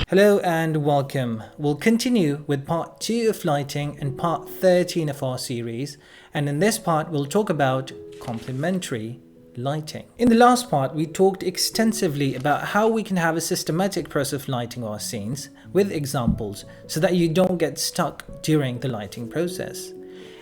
Hello and welcome. We'll continue with part 2 of lighting and part 13 of our series, and in this part we'll talk about complementary lighting. In the last part we talked extensively about how we can have a systematic process of lighting our scenes with examples so that you don't get stuck during the lighting process.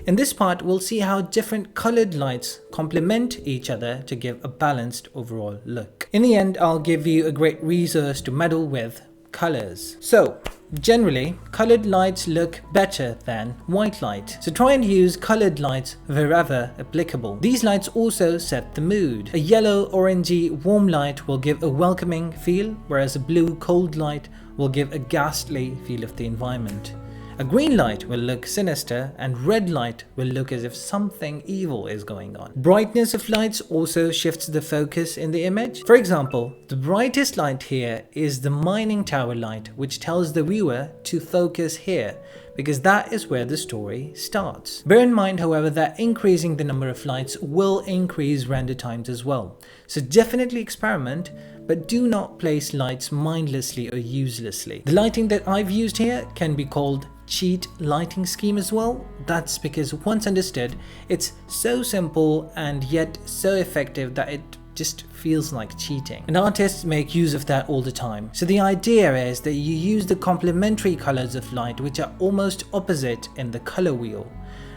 In this part we'll see how different colored lights complement each other to give a balanced overall look. In the end I'll give you a great resource to meddle with colors. So generally colored lights look better than white light, so try and use colored lights wherever applicable. These lights also set the mood. A yellow orangey warm light will give a welcoming feel, whereas a blue cold light will give a ghastly feel of the environment. A green light will look sinister and red light will look as if something evil is going on. Brightness of lights also shifts the focus in the image. For example, the brightest light here is the mining tower light, which tells the viewer to focus here because that is where the story starts. Bear in mind, however, that increasing the number of lights will increase render times as well. So definitely experiment, but do not place lights mindlessly or uselessly. The lighting that I've used here can be called cheat lighting scheme as well. That's because once understood, it's so simple and yet so effective that it just feels like cheating. And artists make use of that all the time. So the idea is that you use the complementary colors of light which are almost opposite in the color wheel,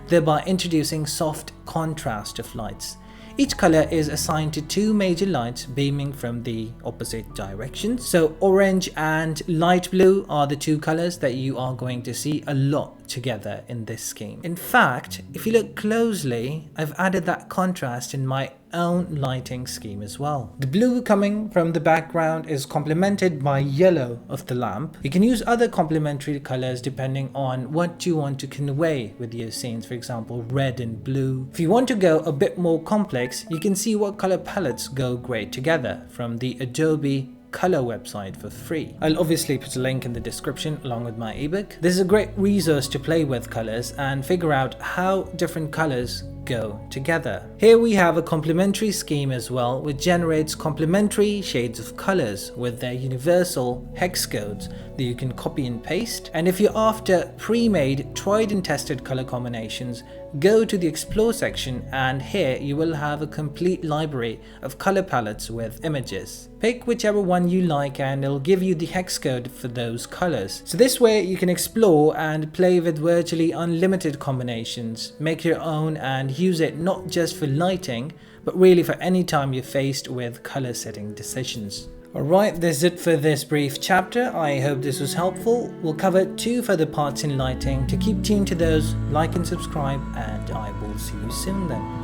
thereby introducing soft contrast of lights. Each color is assigned to two major lights beaming from the opposite directions. So orange and light blue are the two colors that you are going to see a lot together in this scheme. In fact, if you look closely, I've added that contrast in my own lighting scheme as well. The blue coming from the background is complemented by yellow of the lamp. You can use other complementary colors depending on what you want to convey with your scenes, for example red and blue. If you want to go a bit more complex, you can see what color palettes go great together from the Adobe color website for free. I'll obviously put a link in the description along with my ebook. This is a great resource to play with colors and figure out how different colors go together. Here we have a complementary scheme as well, which generates complementary shades of colors with their universal hex codes that you can copy and paste. And if you're after pre-made, tried and tested color combinations, go to the explore section and here you will have a complete library of color palettes with images. Pick whichever one you like and it'll give you the hex code for those colors. So this way you can explore and play with virtually unlimited combinations, make your own and use it not just for lighting, but really for any time you're faced with color setting decisions. Alright, that's it for this brief chapter. I hope this was helpful. We'll cover 2 further parts in lighting. To keep tuned to those, like and subscribe, and I will see you soon then.